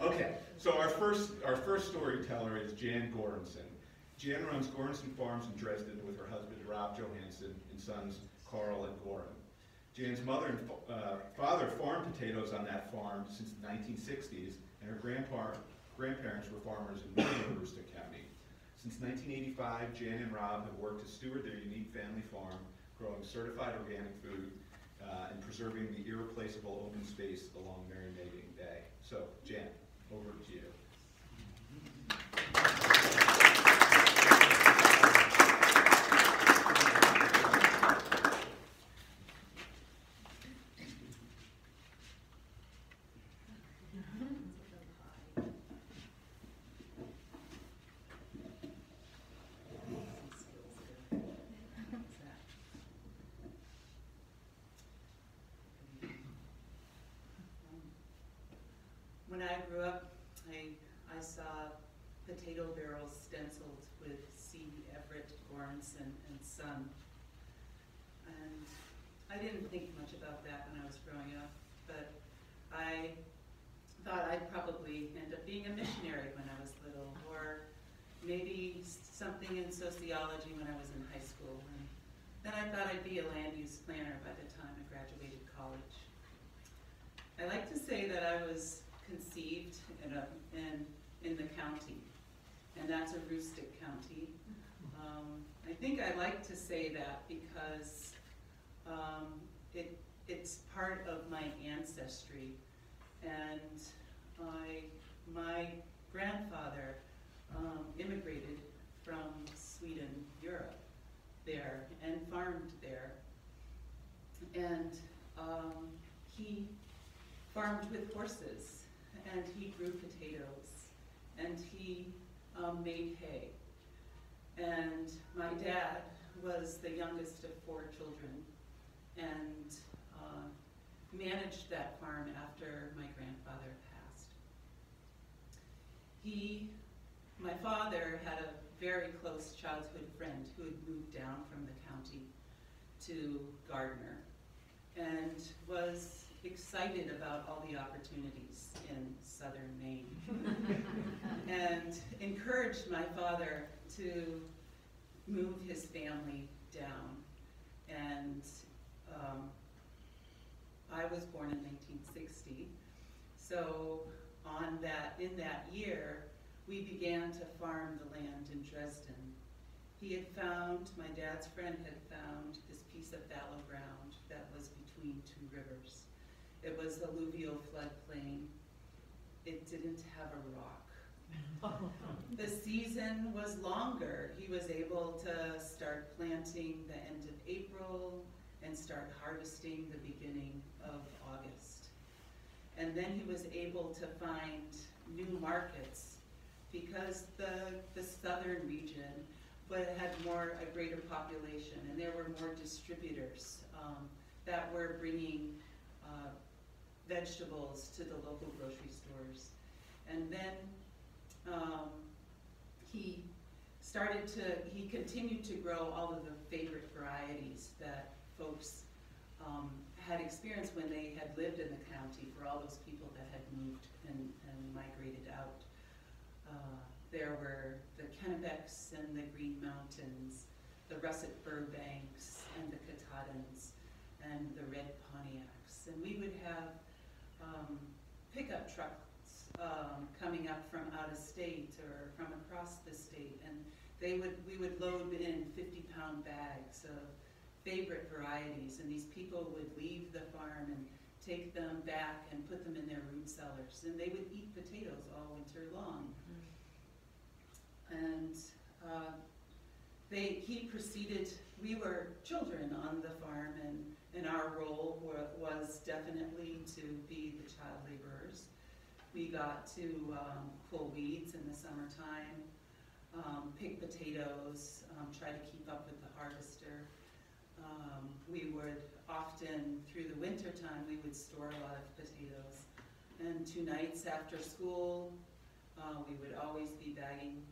Okay, so our first storyteller is Jan Goranson. Jan runs Goranson Farms in Dresden with her husband Rob Johansson and sons Carl and Goran. Jan's mother and father farmed potatoes on that farm since the 1960s, and her grandparents were farmers in northern Aroostook County. Since 1985, Jan and Rob have worked to steward their unique family farm, growing certified organic food and preserving the irreplaceable open space along Merrymaking Day. So, Jan, over to you. When I grew up, I saw potato barrels stenciled with C. Everett Goranson and Son. And I didn't think much about that when I was growing up, but I thought I'd probably end up being a missionary when I was little, or maybe something in sociology when I was in high school. And then I thought I'd be a land use planner by the time I graduated college. I like to say that I was conceived in the county, and that's Aroostook County. I think I like to say that because it's part of my ancestry, and my grandfather immigrated from Sweden, Europe, there, and farmed there, and he farmed with horses, and he grew potatoes, and he made hay. And my dad was the youngest of 4 children, and managed that farm after my grandfather passed. My father had a very close childhood friend who had moved down from the county to Gardner, and was excited about all the opportunities in southern Maine and encouraged my father to move his family down. And I was born in 1960, so in that year we began to farm the land in Dresden. My dad's friend had found this piece of fallow ground that was between 2 rivers. It was alluvial floodplain. It didn't have a rock. The season was longer. He was able to start planting the end of April and start harvesting the beginning of August. And then he was able to find new markets because the southern region had a greater population, and there were more distributors that were bringing vegetables to the local grocery stores. And then he continued to grow all of the favorite varieties that folks had experienced when they had lived in the county, for all those people that had moved and migrated out. There were the Kennebecks and the Green Mountains, the russet Burbanks and the Katahdins and the red Pontiacs. And we would have pickup trucks coming up from out of state or from across the state, and we would load in 50-pound bags of favorite varieties, and these people would leave the farm and take them back and put them in their root cellars, and they would eat potatoes all winter long. And he proceeded. We were children on the farm, and our role was definitely to be the child laborers. We got to pull weeds in the summertime, pick potatoes, try to keep up with the harvester. We would often, through the winter time, we would store a lot of potatoes. And 2 nights after school, we would always be bagging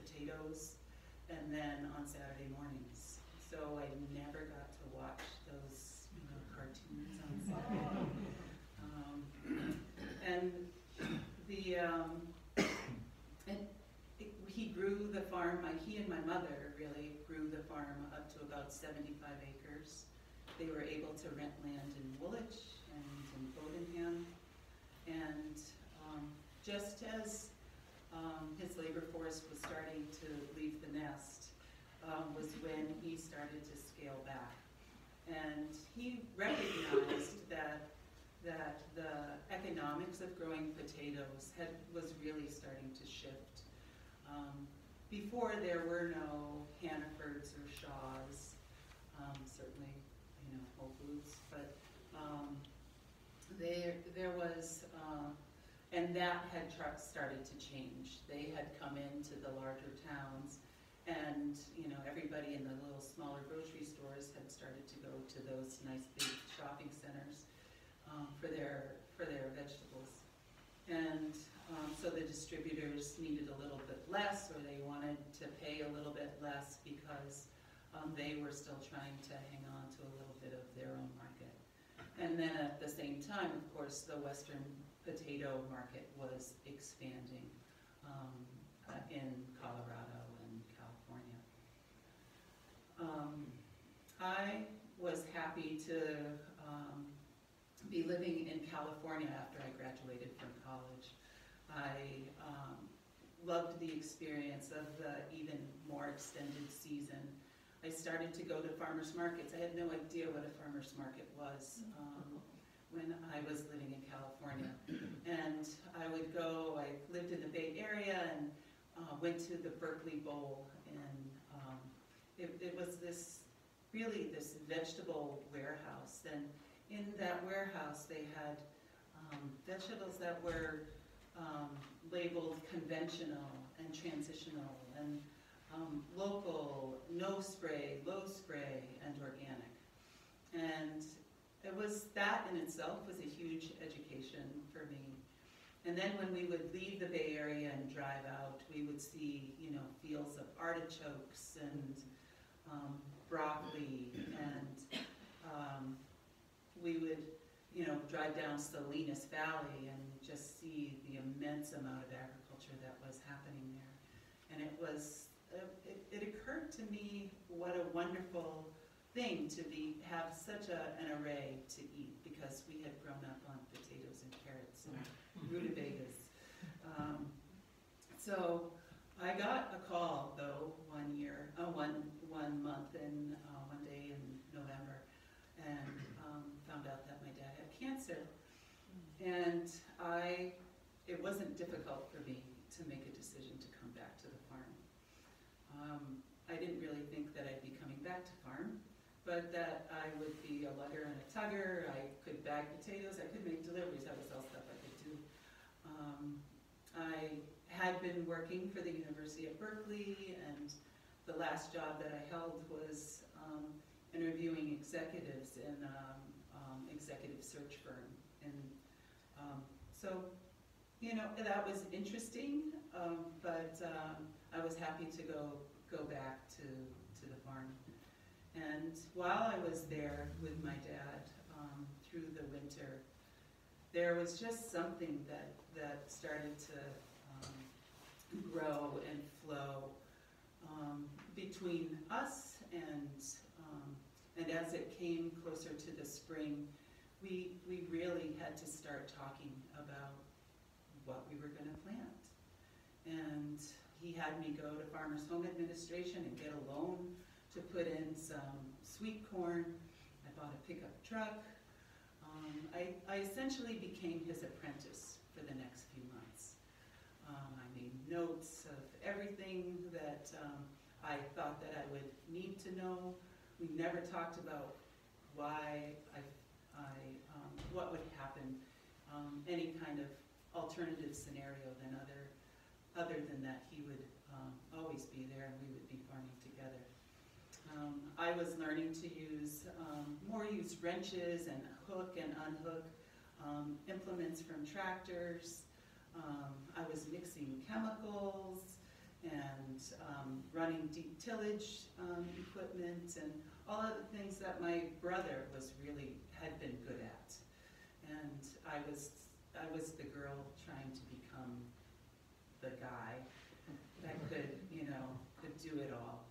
potatoes, and then on Saturday mornings. So I never got to watch those cartoons on Saturday. And the, he grew the farm, he and my mother really grew the farm up to about 75 acres. They were able to rent land in Woolwich and in Bodenham. And just as his labor force was starting to leave the nest, was when he started to scale back. And he recognized that the economics of growing potatoes was really starting to shift. Before there were no Hannafords or Shaws, certainly, Whole Foods, but there was, and that had started to change. They had come into the larger towns, and everybody in the little smaller grocery stores had started to go to those nice big shopping centers for their vegetables. And so the distributors needed a little bit less, or they wanted to pay a little bit less because they were still trying to hang on to a little bit of their own market. And then at the same time, of course, the Western potato market was expanding in Colorado and California. I was happy to be living in California after I graduated from college. I loved the experience of the even more extended season. I started to go to farmers markets. I had no idea what a farmers market was when I was living in California. And I would go, I lived in the Bay Area and went to the Berkeley Bowl, and it was this vegetable warehouse. And in that warehouse they had vegetables that were labeled conventional and transitional and local, no spray, low spray, and organic. And that in itself was a huge education for me. And then when we would leave the Bay Area and drive out, we would see, fields of artichokes and broccoli, and we would, drive down Salinas Valley and just see the immense amount of agriculture that was happening there. And it occurred to me what a wonderful thing to have such an array to eat, because we had grown up on potatoes and carrots and rutabagas. So I got a call though one month in one day in November, and found out that my dad had cancer. And it wasn't difficult for me to make a decision to come back to the farm. I didn't really think that I'd be coming back to farm, but that I would be a lugger and a tugger. I could bag potatoes, I could make deliveries, that was all stuff I could do. I had been working for the University of Berkeley, and the last job that I held was interviewing executives in executive search firm. And so, that was interesting, but I was happy to go back to the farm. And while I was there with my dad through the winter, there was just something that started to grow and flow between us, and as it came closer to the spring, we really had to start talking about what we were going to plant. And he had me go to Farmers Home Administration and get a loan to put in some sweet corn. I bought a pickup truck. I essentially became his apprentice for the next few months. I made notes of everything that I thought that I would need to know. We never talked about why what would happen, any kind of alternative scenario than other than that he would always be there and we would be farming together. I was learning to use wrenches and hook and unhook implements from tractors. I was mixing chemicals and running deep tillage equipment and all of the things that my brother had been good at. And I was the girl trying to become the guy that could, you know, could do it all.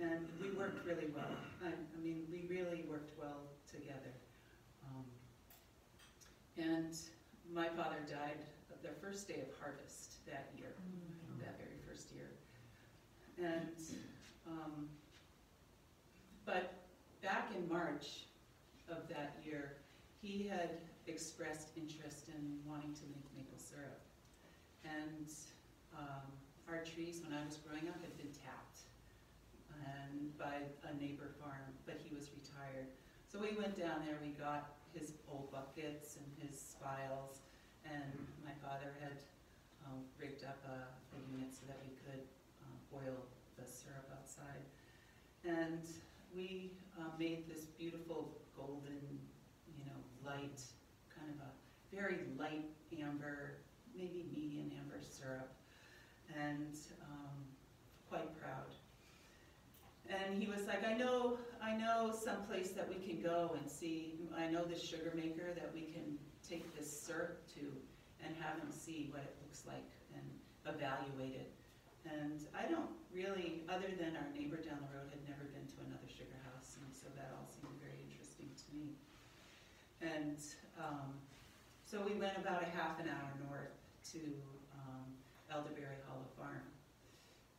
And we worked really well. I mean, we really worked well together. And my father died the first day of harvest that year, that very first year. And, but back in March of that year, he had expressed interest in wanting to make maple syrup. And our trees, when I was growing up, had been tapped and by a neighbor farm, but he was retired. So we went down there, we got his old buckets and his spiles, and my father had rigged up a unit so that we could boil the syrup outside. And we made this beautiful golden, you know, light, kind of a very light amber, maybe medium amber syrup, and quite proud. And he was like, I know someplace that we can go and see, I know this sugar maker that we can take this syrup to and have him see what it looks like and evaluate it. And I don't really, other than our neighbor down the road, had never been to another sugar house, and so that all seemed very interesting to me. And so we went about a half an hour north to Elderberry Hollow Farm.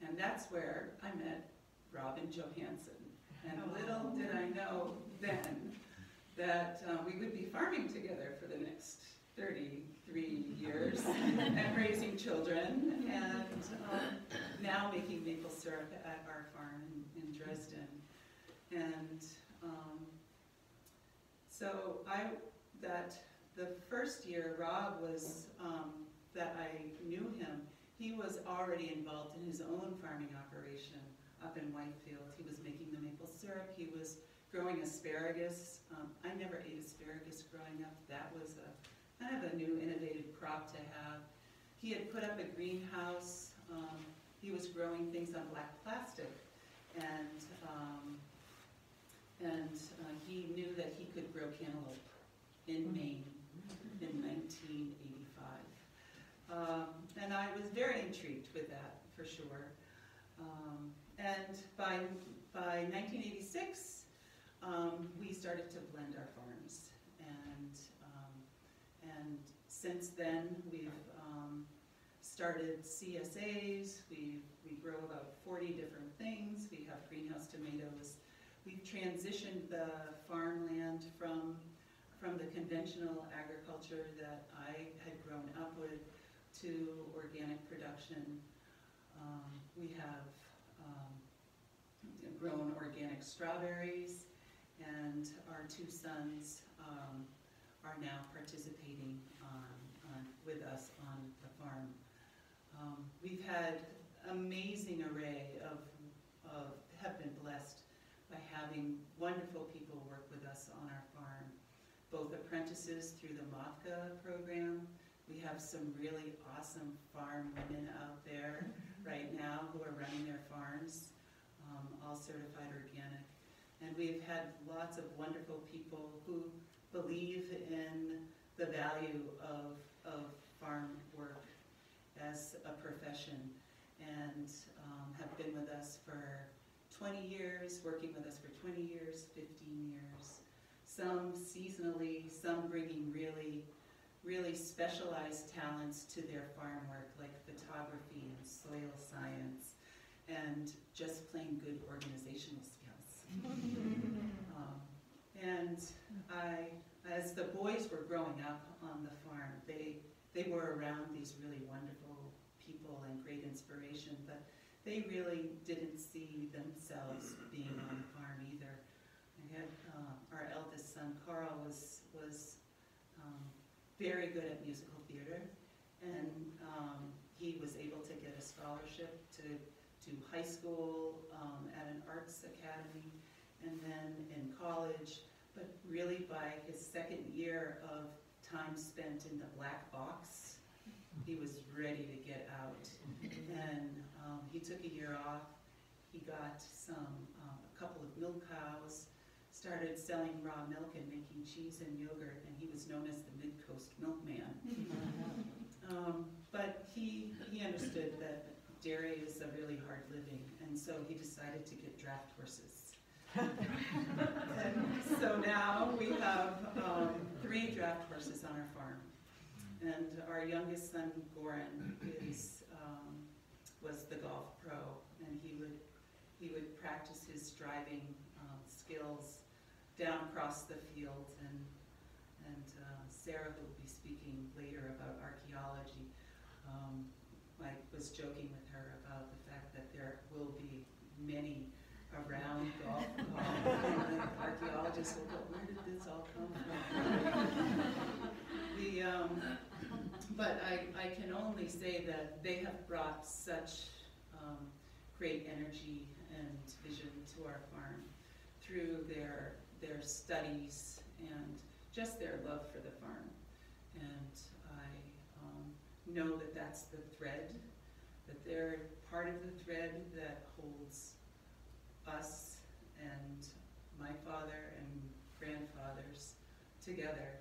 And that's where I met Robin Johansson. And little did I know then that we would be farming together for the next 33 years and raising children, and now making maple syrup at our farm in Dresden. And so the first year Rob was, that I knew him, he was already involved in his own farming operation up in Whitefield. He was making the maple syrup, he was growing asparagus. I never ate asparagus growing up. That was kind of a new innovative crop to have. He had put up a greenhouse. He was growing things on black plastic, and he knew that he could grow cantaloupe in Maine in 1985. And I was very intrigued with that, for sure. And by 1986, we started to blend our farms, and since then we've started CSAs. We grow about 40 different things. We have greenhouse tomatoes. We've transitioned the farmland from the conventional agriculture that I had grown up with to organic production. We have grown organic strawberries, and our two sons are now participating with us on the farm. We've had amazing array have been blessed by having wonderful people work with us on our farm, both apprentices through the MOFCA program. We have some really awesome farm women out there right now who are running their farms, all certified organic. And we've had lots of wonderful people who believe in the value of farm work as a profession, and have been with us for 20 years, working with us for 20 years, 15 years. Some seasonally, some bringing really specialized talents to their farm work, like photography and soil science, and just plain good organizational skills. And as the boys were growing up on the farm, they were around these really wonderful people and great inspiration, but they really didn't see themselves being on the farm either. I had our eldest son, Carl, was very good at musical theater, and he was able to get a scholarship to high school at an arts academy, and then in college. But really, by his second year of time spent in the black box, he was ready to get out. And he took a year off. He got a couple of milk cows, started selling raw milk and making cheese and yogurt, and he was known as the Mid-Coast Milkman. But he understood that dairy is a really hard living, and so he decided to get draft horses. And so now we have 3 draft horses on our farm. And our youngest son, Goran, was the golf pro, and he would practice his driving skills down across the field. And Sarah, who will be speaking later about archaeology, I was joking with her about the fact that there will be many around golf and the archaeologists will go, where did this all come from? But I can only say that they have brought such great energy and vision to our farm through their studies and just their love for the farm. And I know that that's the thread, that they're part of the thread that holds us and my father and grandfathers together.